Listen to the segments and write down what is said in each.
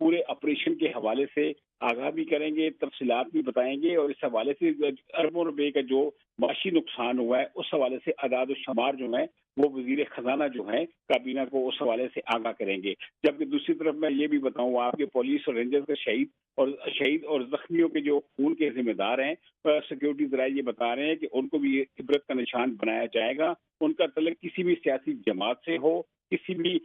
پورے آپریشن کے حوالے سے آگاہ بھی کریں گے، تفصیلات بھی بتائیں گے، اور اس حوالے سے اربوں روپے کا جو معاشی نقصان ہوا ہے اس حوالے سے اعداد و شمار جو ہے وہ وزیر خزانہ جو ہے کابینہ کو اس حوالے سے آگاہ کریں گے۔ جبکہ دوسری طرف میں یہ بھی بتاؤں آپ کے پولیس اور رینجرز کے شہید اور زخمیوں کے جو خون کے ذمہ دار ہیں، سیکیورٹی ذرائع یہ بتا رہے ہیں کہ ان کو بھی عبرت کا نشان بنایا جائے گا۔ ان کا تعلق کسی بھی سیاسی جماعت سے ہو، کسی بھی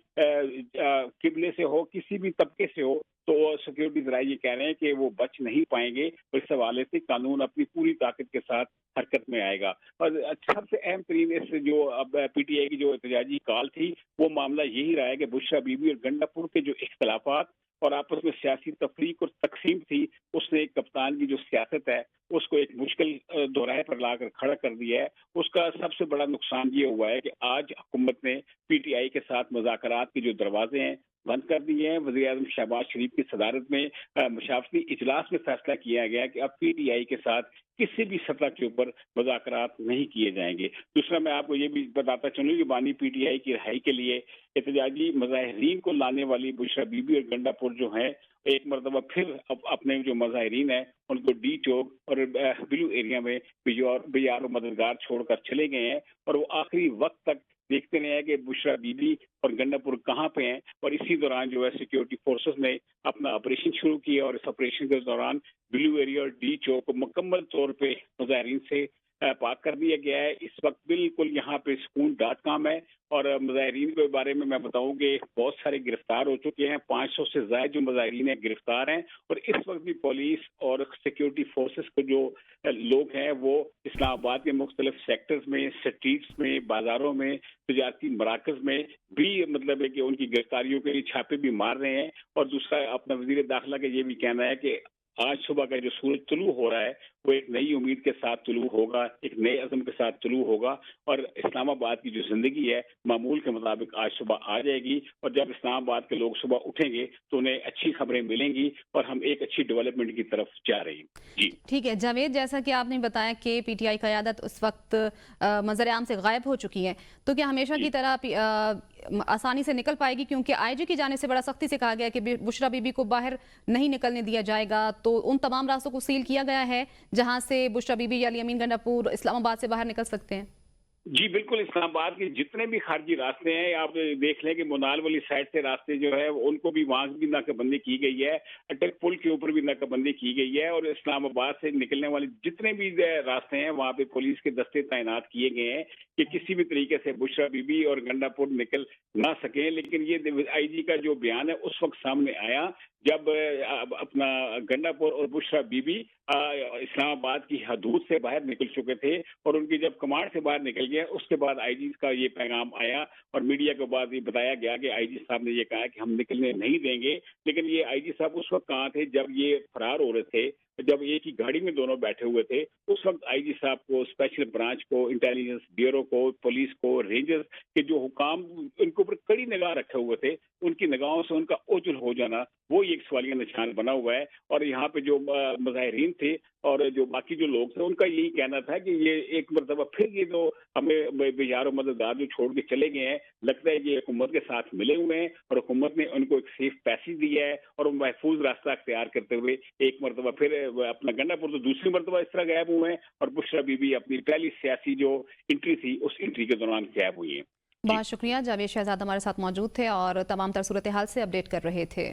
قبلے سے ہو، کسی بھی طبقے سے ہو، تو سیکیورٹی ذرائع یہ کہہ رہے ہیں کہ وہ بچ نہیں پائیں گے، اور اس حوالے سے قانون اپنی پوری طاقت کے ساتھ حرکت میں آئے گا۔ اور سب سے اہم ترین اس جو اب پی ٹی آئی کی جو احتجاجی کال تھی وہ معاملہ یہی رہا ہے کہ بشرا بی بی اور گنڈا پور کے جو اختلافات اور آپس میں سیاسی تفریق اور تقسیم تھی، اس نے کپتان کی جو سیاست ہے اس کو ایک مشکل دورائے پر لا کر کھڑا کر دیا ہے۔ اس کا سب سے بڑا نقصان یہ ہوا ہے کہ آج حکومت نے پی ٹی آئی کے ساتھ مذاکرات کے جو دروازے ہیں بند کر دیے ہیں۔ وزیر اعظم شہباز شریف کی صدارت میں مشاورتی اجلاس میں فیصلہ کیا گیا کہ اب پی ٹی آئی کے ساتھ کسی بھی سطح کے اوپر مذاکرات نہیں کیے جائیں گے۔ دوسرا میں آپ کو یہ بھی بتاتا چلوں کہ بانی پی ٹی آئی کی رہائی کے لیے احتجاجی مظاہرین کو لانے والی بشرا بی بی اور گنڈا پور جو ہیں ایک مرتبہ پھر اپنے جو مظاہرین ہیں ان کو ڈی چوک اور بلو ایریا میں بیار و مددگار چھوڑ کر چلے گئے ہیں، اور وہ آخری وقت تک دیکھتے رہے ہیں کہ بشرا بی بی اور گنڈا پور کہاں پہ ہیں۔ اور اسی دوران جو ہے سیکیورٹی فورسز نے اپنا آپریشن شروع کیا، اور اس آپریشن کے دوران بلو ایریا اور ڈی چوک کو مکمل طور پہ مظاہرین سے پاک کر دیا گیا ہے۔ اس وقت بالکل یہاں پہ سکون.com ہے، اور مظاہرین کے بارے میں بتاؤں کہ بہت سارے گرفتار ہو چکے ہیں، 500 سے زائد جو مظاہرین ہیں گرفتار ہیں، اور اس وقت بھی پولیس اور سیکیورٹی فورسز کو جو لوگ ہیں وہ اسلام آباد کے مختلف سیکٹرز میں، سٹریٹس میں، بازاروں میں، تجارتی مراکز میں بھی مطلب ہے کہ ان کی گرفتاریوں کے لیے چھاپے بھی مار رہے ہیں۔ اور دوسرا اپنا وزیر داخلہ کا یہ بھی کہنا ہے کہ آج صبح کا جو سورج طلوع ہو رہا ہے وہ ایک نئی امید کے ساتھ طلوع ہوگا، ایک نئے عزم کے ساتھ طلوع ہوگا، اور اسلام آباد کی جو زندگی ہے معمول کے مطابق آج صبح آ جائے گی۔ اور جب اسلام آباد کے لوگ صبح اٹھیں گے تو انہیں اچھی خبریں ملیں گی، اور ہم ایک اچھی ڈیولپمنٹ کی طرف جا رہے ہیں۔ جی ٹھیک ہے جاوید، جیسا کہ آپ نے بتایا کہ پی ٹی آئی قیادت اس وقت منظر عام سے غائب ہو چکی ہے، تو کیا ہمیشہ کی طرح آسانی سے نکل پائے گی؟ کیونکہ آئی جی کی جانب سے بڑا سختی سے کہا گیا کہ بشرا بی بی کو باہر نہیں نکلنے دیا جائے گا، تو ان تمام راستوں کو سیل کیا گیا ہے جہاں سے بشرا بی بی یا الیمین گنڈا پور اسلام آباد سے باہر نکل سکتے ہیں؟ جی بالکل، اسلام آباد کے جتنے بھی خارجی راستے ہیں آپ دیکھ لیں کہ منال والی سائڈ سے راستے جو ہے ان کو بھی وہاں بھی ناکہ بندی کی گئی ہے، اٹک پل کے اوپر بھی ناکہ بندی کی گئی ہے، اور اسلام آباد سے نکلنے والے جتنے بھی راستے ہیں وہاں پہ پولیس کے دستے تعینات کیے گئے ہیں کہ کسی بھی طریقے سے بشرا بی بی اور گنڈا پور نکل نہ سکیں۔ لیکن یہ آئی جی کا جو بیان ہے اس وقت سامنے آیا جب اپنا گنڈا پور اور بشرا بی بی اسلام آباد کی حدود سے باہر نکل چکے تھے، اور ان کی جب کمانڈ سے باہر نکل گیا اس کے بعد آئی جی کا یہ پیغام آیا، اور میڈیا کے بعد یہ بتایا گیا کہ آئی جی صاحب نے یہ کہا کہ ہم نکلنے نہیں دیں گے۔ لیکن یہ آئی جی صاحب اس وقت کہاں تھے جب یہ فرار ہو رہے تھے، جب ایک ہی گاڑی میں دونوں بیٹھے ہوئے تھے، اس وقت آئی جی صاحب کو، اسپیشل برانچ کو، انٹیلیجنس بیورو کو، پولیس کو، رینجرز کے جو حکام ان کے اوپر کڑی نگاہ رکھے ہوئے تھے، ان کی نگاہوں سے ان کا اوجل ہو جانا وہ ایک سوالیہ نشان بنا ہوا ہے۔ اور یہاں پہ جو مظاہرین تھے اور جو باقی جو لوگ تھے ان کا یہی کہنا تھا کہ یہ ایک مرتبہ پھر یہ جو ہمیں بیار و مددگار جو چھوڑ کے چلے گئے ہیں، لگتا ہے کہ حکومت کے ساتھ ملے ہوئے ہیں، اور حکومت نے ان کو ایک سیف پیسج دیا ہے، اور وہ محفوظ راستہ اختیار کرتے ہوئے ایک مرتبہ پھر اپنا گنڈا پور تو دوسری مرتبہ اس طرح غائب ہوئے ہیں، اور بشرا بی بی اپنی پہلی سیاسی جو انٹری تھی اس انٹری کے دوران غائب ہوئی ہیں۔ بہت شکریہ، جاوید شہزاد ہمارے ساتھ موجود تھے اور تمام تر صورتحال سے اپڈیٹ کر رہے تھے۔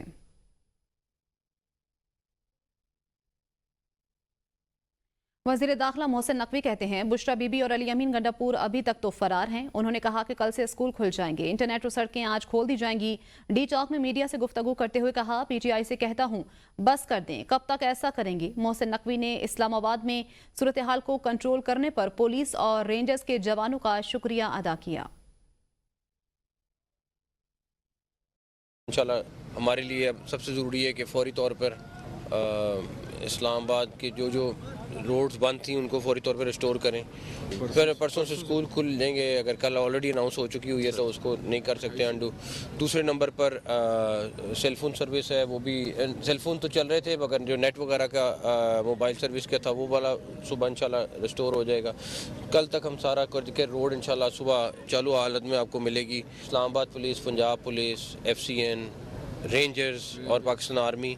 وزیر داخلہ محسن نقوی کہتے ہیں بشرا بی بی اور علی امین گنڈا پور ابھی تک تو فرار ہیں۔ انہوں نے کہا کہ کل سے اسکول کھل جائیں گے، انٹرنیٹ اور سڑکیں آج کھول دی جائیں گی۔ ڈی چوک میں میڈیا سے گفتگو کرتے ہوئے کہا پی ٹی آئی سے کہتا ہوں بس کر دیں، کب تک ایسا کریں گے؟ محسن نقوی نے اسلام آباد میں صورتحال کو کنٹرول کرنے پر پولیس اور رینجرز کے جوانوں کا شکریہ ادا کیا۔ انشاءاللہ ہمارے لیے سب سے ضروری ہے کہ فوری طور پر اسلام آباد کے جو روڈز بند تھیں ان کو فوری طور پر ریسٹور کریں۔ پھر پرسوں سے اسکول کھل جائیں گے، اگر کل آلریڈی اناؤنس ہو چکی ہوئی ہے تو اس کو نہیں کر سکتے انڈو۔ دوسرے نمبر پر سیل فون سروس ہے، وہ بھی سیل فون تو چل رہے تھے مگر جو نیٹ وغیرہ کا موبائل سروس کا تھا وہ والا صبح انشاءاللہ ریسٹور ہو جائے گا۔ کل تک ہم سارا کر کے روڈ انشاءاللہ صبح چالو حالت میں آپ کو ملے گی۔ Islamabad police, Punjab police, F C N, Rangers اور پاکستان آرمی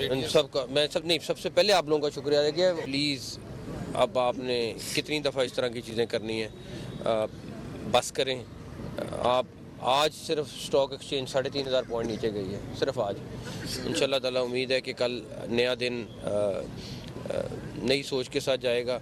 ان سب کا میں سب سے پہلے آپ لوگوں کا شکریہ ادا کیا. پلیز اب آپ نے کتنی دفعہ اس طرح کی چیزیں کرنی ہیں, بس کریں. آپ آج صرف اسٹاک ایکسچینج 3500 پوائنٹ نیچے گئی ہے, صرف آج. انشاءاللہ تعالی امید ہے کہ کل نیا دن نئی سوچ کے ساتھ جائے گا.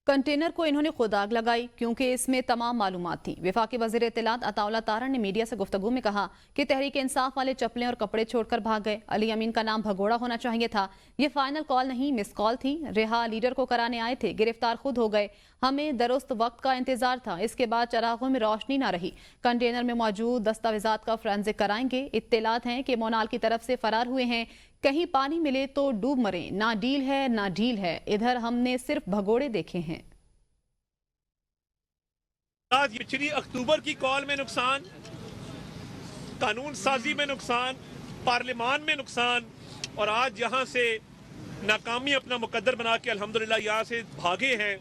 کنٹینر کو انہوں نے خود آگ لگائی کیونکہ اس میں تمام معلومات تھیں. وفاقی وزیر اطلاعات عطا اللہ تارڑ نے میڈیا سے گفتگو میں کہا کہ تحریک انصاف والے چپلیں اور کپڑے چھوڑ کر بھاگ گئے. علی امین کا نام بھگوڑا ہونا چاہیے تھا. یہ فائنل کال نہیں, مس کال تھی. رہا لیڈر کو کرانے آئے تھے, گرفتار خود ہو گئے. ہمیں درست وقت کا انتظار تھا. اس کے بعد چراغوں میں روشنی نہ رہی. کنٹینر میں موجود دستاویزات کا فرانزک کرائیں گے. اطلاعات ہیں کہ مونال کی طرف سے فرار ہوئے ہیں. کہیں پانی ملے تو ڈوب مریں. نہ ڈیل ہے نہ ڈھیل ہے. ادھر ہم نے صرف بھگوڑے دیکھے ہیں. آج 3 اکتوبر کی کال میں نقصان, قانون سازی میں نقصان, پارلیمان میں نقصان, اور آج یہاں سے ناکامی اپنا مقدر بنا کے الحمدللہ یہاں سے بھاگے ہیں.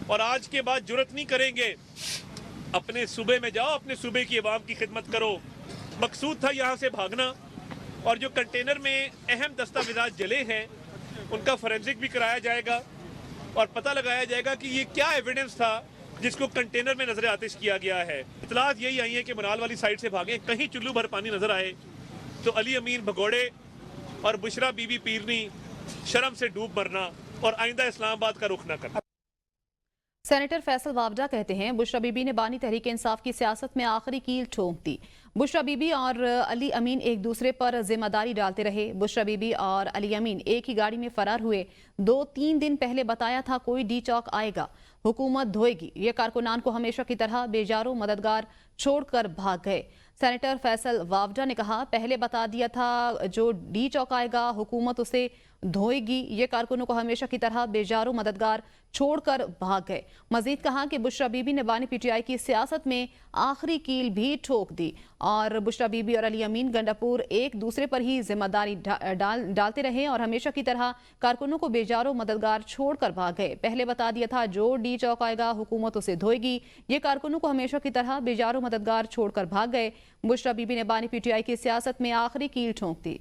اور آج کے بعد جرت نہیں کریں گے. اپنے صوبے میں جاؤ, اپنے صوبے کی عوام کی خدمت کرو. مقصود تھا یہاں سے بھاگنا. اور جو کنٹینر میں اہم دستاویزات جلے ہیں ان کا فورینزک بھی کرایا جائے گا اور پتہ لگایا جائے گا کہ یہ کیا ایویڈنس تھا جس کو کنٹینر میں نظر آتش کیا گیا ہے. اطلاعات یہی آئی ہیں کہ منال والی سائڈ سے بھاگیں. کہیں چلو بھر پانی نظر آئے تو علی امین بھگوڑے اور بشرا بی بی پیرنی شرم سے ڈوب مرنا اور آئندہ اسلام آباد کا رخ نہ کرنا. سینیٹر فیصل وابڈا کہتے ہیں بشرا بی بی نے بانی تحریک انصاف کی سیاست میں آخری کیل ٹھونک دی. بشرا بی بی اور علی امین ایک دوسرے پر ذمہ داری ڈالتے رہے. بشرا بی بی اور علی امین ایک ہی گاڑی میں فرار ہوئے. 2-3 دن پہلے بتایا تھا کوئی ڈی چوک آئے گا, حکومت دھوئے گی. یہ کارکنان کو ہمیشہ کی طرح بے جارو مددگار چھوڑ کر بھاگ گئے. سینیٹر فیصل وابڈا نے کہا پہلے بتا دیا تھا جو ڈی چوک آئے گا حکومت اسے دھوئے گی. یہ کارکنوں کو ہمیشہ کی طرح بے جارو مددگار چھوڑ کر بھاگ گئے. مزید کہا کہ بشرا بی بی نے بانی پی ٹی آئی کی سیاست میں آخری کیل بھی ٹھوک دی اور بشرا بی بی اور علی امین گنڈاپور ایک دوسرے پر ہی ذمہ داری ڈالتے رہے اور ہمیشہ کی طرح کارکنوں کو بے جارو مددگار چھوڑ کر بھاگ گئے. پہلے بتا دیا تھا جو ڈی چوک آئے گا حکومت اسے دھوئے گی. یہ کارکنوں کو ہمیشہ کی طرح بے جارو مددگار چھوڑ کر بھاگ گئے. بشرا بی بی نے بانی پی ٹی آئی کی سیاست میں آخری کیل ٹھونک دی.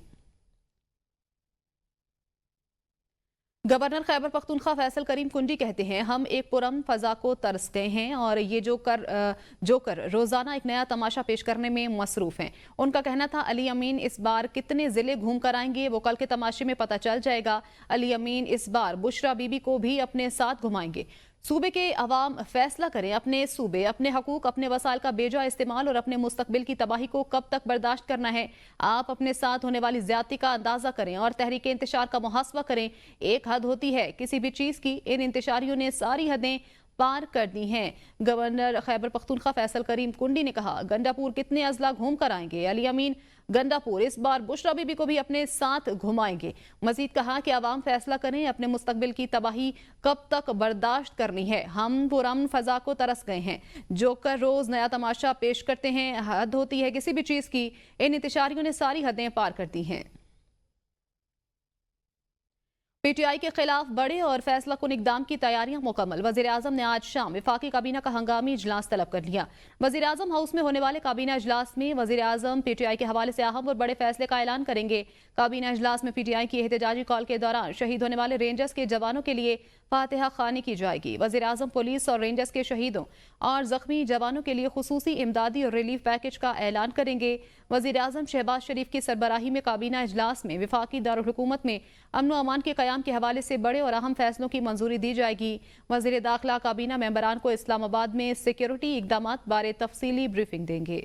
گورنر خیبر پختونخوا فیصل کریم کنڈی کہتے ہیں ہم ایک پرامن فضا کو ترس گئے ہیں اور یہ جو کر روزانہ ایک نیا تماشا پیش کرنے میں مصروف ہیں. ان کا کہنا تھا علی امین اس بار کتنے ضلع گھوم کر آئیں گے وہ کل کے تماشے میں پتہ چل جائے گا. علی امین اس بار بشرا بی بی کو بھی اپنے ساتھ گھمائیں گے. صوبے کے عوام فیصلہ کریں اپنے صوبے, اپنے حقوق, اپنے وسائل کا بے جا استعمال اور اپنے مستقبل کی تباہی کو کب تک برداشت کرنا ہے. آپ اپنے ساتھ ہونے والی زیادتی کا اندازہ کریں اور تحریک انتشار کا محاسبہ کریں. ایک حد ہوتی ہے کسی بھی چیز کی, ان انتشاریوں نے ساری حدیں پار کر دی ہیں. گورنر خیبر پختونخوا فیصل کریم کنڈی نے کہا گنڈاپور کتنے اضلاع گھوم کر آئیں گے. علی امین گنڈاپور اس بار بشرا بی بی کو بھی اپنے ساتھ گھمائیں گے. مزید کہا کہ عوام فیصلہ کریں اپنے مستقبل کی تباہی کب تک برداشت کرنی ہے. ہم پرامن فضا کو ترس گئے ہیں. جو کر روز نیا تماشا پیش کرتے ہیں حد ہوتی ہے کسی بھی چیز کی. ان انتشاریوں نے ساری حدیں پار کر دی ہیں. پی ٹی آئی کے خلاف بڑے اور فیصلہ کن اقدام کی تیاریاں مکمل. وزیراعظم نے آج شام وفاقی کابینہ کا ہنگامی اجلاس طلب کر لیا. وزیراعظم ہاؤس میں ہونے والے کابینہ اجلاس میں وزیراعظم پی ٹی آئی کے حوالے سے اہم اور بڑے فیصلے کا اعلان کریں گے. کابینہ اجلاس میں پی ٹی آئی کی احتجاجی کال کے دوران شہید ہونے والے رینجرز کے جوانوں کے لیے فاتحہ خوانی کی جائے گی. وزیراعظم پولیس اور رینجرز کے شہیدوں اور زخمی جوانوں کے لیے خصوصی امدادی اور ریلیف پیکج کا اعلان کریں گے. وزیراعظم شہباز شریف کی سربراہی میں کابینہ اجلاس میں وفاقی دارالحکومت میں امن و امان کے قیام کے حوالے سے بڑے اور اہم فیصلوں کی منظوری دی جائے گی. وزیر داخلہ کابینہ ممبران کو اسلام آباد میں سیکیورٹی اقدامات بارے تفصیلی بریفنگ دیں گے.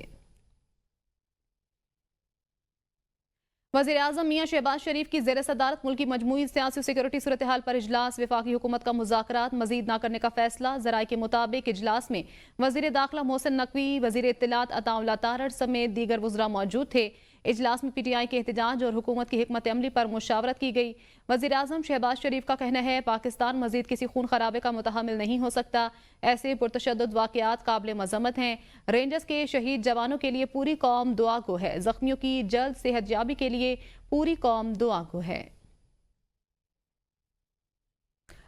وزیراعظم میاں شہباز شریف کی زیر صدارت ملک کی مجموعی سیاسی سیکیورٹی صورتحال پر اجلاس. وفاقی حکومت کا مذاکرات مزید نہ کرنے کا فیصلہ. ذرائع کے مطابق اجلاس میں وزیر داخلہ محسن نقوی, وزیر اطلاعات عطا اللہ تارڑ سمیت دیگر وزراء موجود تھے. اجلاس میں پی ٹی آئی کے احتجاج اور حکومت کی حکمت عملی پر مشاورت کی گئی. وزیراعظم شہباز شریف کا کہنا ہے پاکستان مزید کسی خون خرابے کا متحمل نہیں ہو سکتا. ایسے پرتشدد واقعات قابل مذمت ہیں. رینجرز کے شہید جوانوں کے لیے پوری قوم دعا گو ہے. زخمیوں کی جلد صحت یابی کے لیے پوری قوم دعا گو ہے.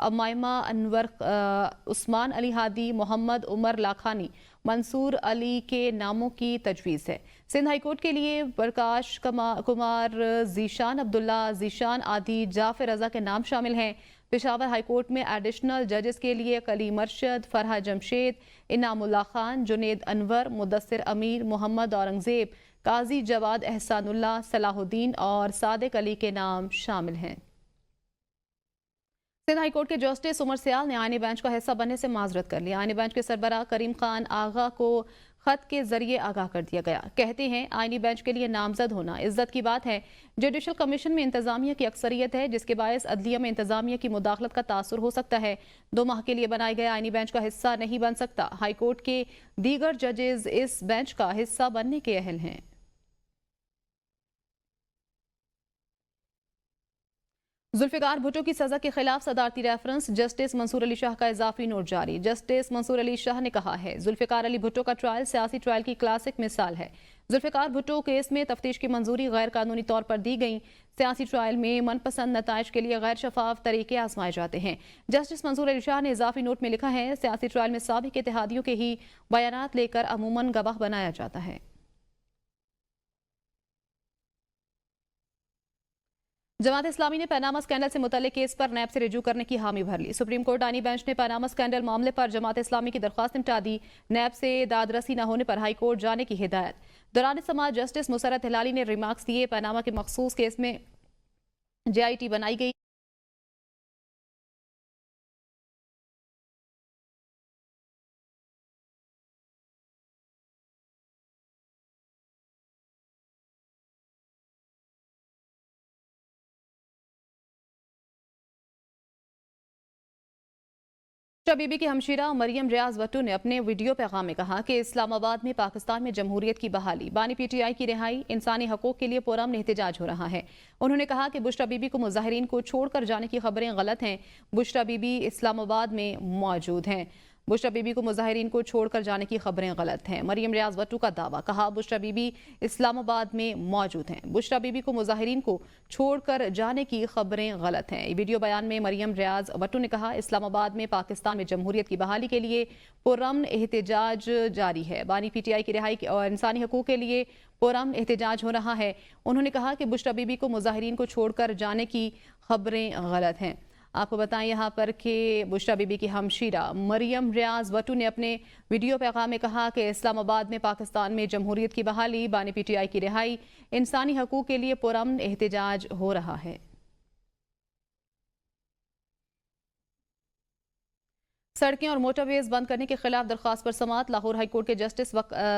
امائمہ انور عثمان علی ہادی محمد عمر لاکھانی منصور علی کے ناموں کی تجویز ہے۔ سندھ ہائی کورٹ کے لیے پرکاش کمار ذیشان عبداللہ ذیشان عادی جعفر رضا کے نام شامل ہیں۔ پشاور ہائی کورٹ میں ایڈیشنل ججز کے لیے کلی مرشد، فرحہ جمشید، انعام اللہ خان، جنید انور، مدثر امیر، محمد اورنگزیب، قاضی جواد احسان اللہ، صلاح الدین اور صادق علی کے نام شامل ہیں۔ سندھ ہائی کورٹ کے جسٹس عمر سیال نے آئینی بینچ کا حصہ بننے سے معذرت کر لی۔ آئینی بینچ کے سربراہ کریم خان آغا کو خط کے ذریعے آگاہ کر دیا گیا۔ کہتے ہیں آئینی بینچ کے لیے نامزد ہونا عزت کی بات ہے۔ جوڈیشل کمیشن میں انتظامیہ کی اکثریت ہے، جس کے باعث عدلیہ میں انتظامیہ کی مداخلت کا تاثر ہو سکتا ہے۔ 2 ماہ کے لیے بنائے گئے آئینی بینچ کا حصہ نہیں بن سکتا۔ ہائی کورٹ کے دیگر ججز اس بینچ کا حصہ بننے کے اہل ہیں۔ ذوالفقار بھٹو کی سزا کے خلاف صدارتی ریفرنس، جسٹس منصور علی شاہ کا اضافی نوٹ جاری۔ جسٹس منصور علی شاہ نے کہا ہے ذوالفقار علی بھٹو کا ٹرائل سیاسی ٹرائل کی کلاسک مثال ہے۔ ذوالفقار بھٹو کیس میں تفتیش کی منظوری غیر قانونی طور پر دی گئی۔ سیاسی ٹرائل میں من پسند نتائج کے لیے غیر شفاف طریقے آزمائے جاتے ہیں۔ جسٹس منصور علی شاہ نے اضافی نوٹ میں لکھا ہے سیاسی ٹرائل میں سابق اتحادیوں کے ہی بیانات لے کر عموماً گواہ بنایا جاتا ہے۔ جماعت اسلامی نے پاناما اسکینڈل سے متعلق کیس پر نیب سے رجوع کرنے کی حامی بھر لی۔ سپریم کورٹ آئینی بینچ نے پاناما اسکینڈل معاملے پر جماعت اسلامی کی درخواست نمٹا دی۔ نیب سے داد رسی نہ ہونے پر ہائی کورٹ جانے کی ہدایت۔ دوران سماعت جسٹس مسرت ہلالی نے ریمارکس دیے پاناما کے مخصوص کیس میں JIT بنائی گئی بی بی کی ہمشیرہ مریم ریاض وٹو نے اپنے ویڈیو پیغام میں کہا کہ اسلام آباد میں پاکستان میں جمہوریت کی بحالی، بانی PTI کی رہائی، انسانی حقوق کے لیے پرامن احتجاج ہو رہا ہے۔ انہوں نے کہا کہ بشریٰ بی بی کو مظاہرین کو چھوڑ کر جانے کی خبریں غلط ہیں۔ بشریٰ بی بی اسلام آباد میں موجود ہیں۔ بشریٰ بی بی کو مظاہرین کو چھوڑ کر جانے کی خبریں غلط ہیں۔ مریم ریاض وٹو کا دعویٰ، کہا بشریٰ بی بی اسلام آباد میں موجود ہیں۔ بشریٰ بی بی کو مظاہرین کو چھوڑ کر جانے کی خبریں غلط ہیں۔ ویڈیو بیان میں مریم ریاض وٹو نے کہا اسلام آباد میں پاکستان میں جمہوریت کی بحالی کے لیے پرامن احتجاج جاری ہے۔ بانی PTI کی رہائی اور انسانی حقوق کے لیے پرامن احتجاج ہو رہا ہے۔ انہوں نے کہا کہ بشریٰ بی بی کو مظاہرین کو چھوڑ کر جانے کی خبریں غلط ہیں۔ آپ کو بتائیں یہاں پر کہ بشریٰ بی بی کی ہمشیرہ مریم ریاض وٹو نے اپنے ویڈیو پیغام میں کہا کہ اسلام آباد میں پاکستان میں جمہوریت کی بحالی، بانی PTI کی رہائی، انسانی حقوق کے لیے پرامن احتجاج ہو رہا ہے۔ سڑکیں اور موٹر ویز بند کرنے کے خلاف درخواست پر سماعت۔ لاہور ہائی کورٹ کے جسٹس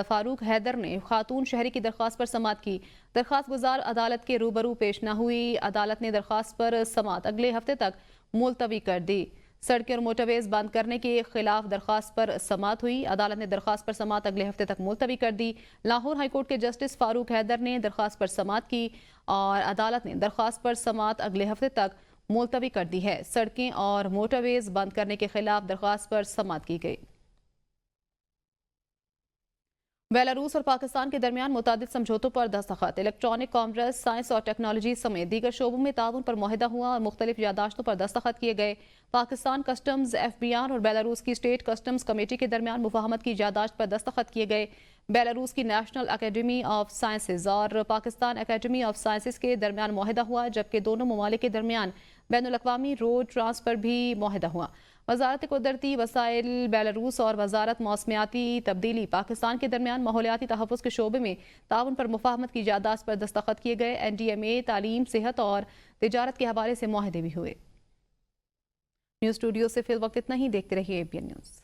فاروق حیدر نے خاتون شہری کی درخواست پر سماعت کی۔ درخواست گزار عدالت کے روبرو پیش نہ ہوئی۔ عدالت نے درخواست پر سماعت اگلے ہفتے تک ملتوی کر دی۔ سڑکیں اور موٹر ویز بند کرنے کے خلاف درخواست پر سماعت ہوئی۔ عدالت نے درخواست پر سماعت اگلے ہفتے تک ملتوی کر دی۔ لاہور ہائی کورٹ کے جسٹس فاروق حیدر نے درخواست پر سماعت کی اور عدالت نے درخواست پر سماعت اگلے ہفتے تک ملتوی کر دی ہے۔ سڑکیں اور موٹر ویز بند کرنے کے خلاف درخواست پر سماعت کی گئی۔ بیلاروس اور پاکستان کے درمیان متعدد سمجھوتوں پر دستخط۔ الیکٹرانک کامرس، سائنس اور ٹیکنالوجی سمیت دیگر شعبوں میں تعاون پر معاہدہ ہوا اور مختلف یادداشتوں پر دستخط کیے گئے۔ پاکستان کسٹمز، FBI اور بیلاروس کی اسٹیٹ کسٹمز کمیٹی کے درمیان مفاہمت کی یادداشت پر دستخط کیے گئے۔ بیلاروس کی نیشنل اکیڈمی آف سائنسز اور پاکستان اکیڈمی آف سائنسز کے درمیان معاہدہ ہوا، جبکہ دونوں ممالک کے درمیان بین الاقوامی روڈ ٹرانسفر بھی معاہدہ ہوا۔ وزارت قدرتی وسائل بیلاروس اور وزارت موسمیاتی تبدیلی پاکستان کے درمیان ماحولیاتی تحفظ کے شعبے میں تعاون پر مفاہمت کی یادداشت پر دستخط کیے گئے۔ NDMA، تعلیم، صحت اور تجارت کے حوالے سے معاہدے بھی ہوئے۔ نیوز اسٹوڈیو سے فی الوقت اتنا ہی، دیکھتے رہیے ABN نیوز۔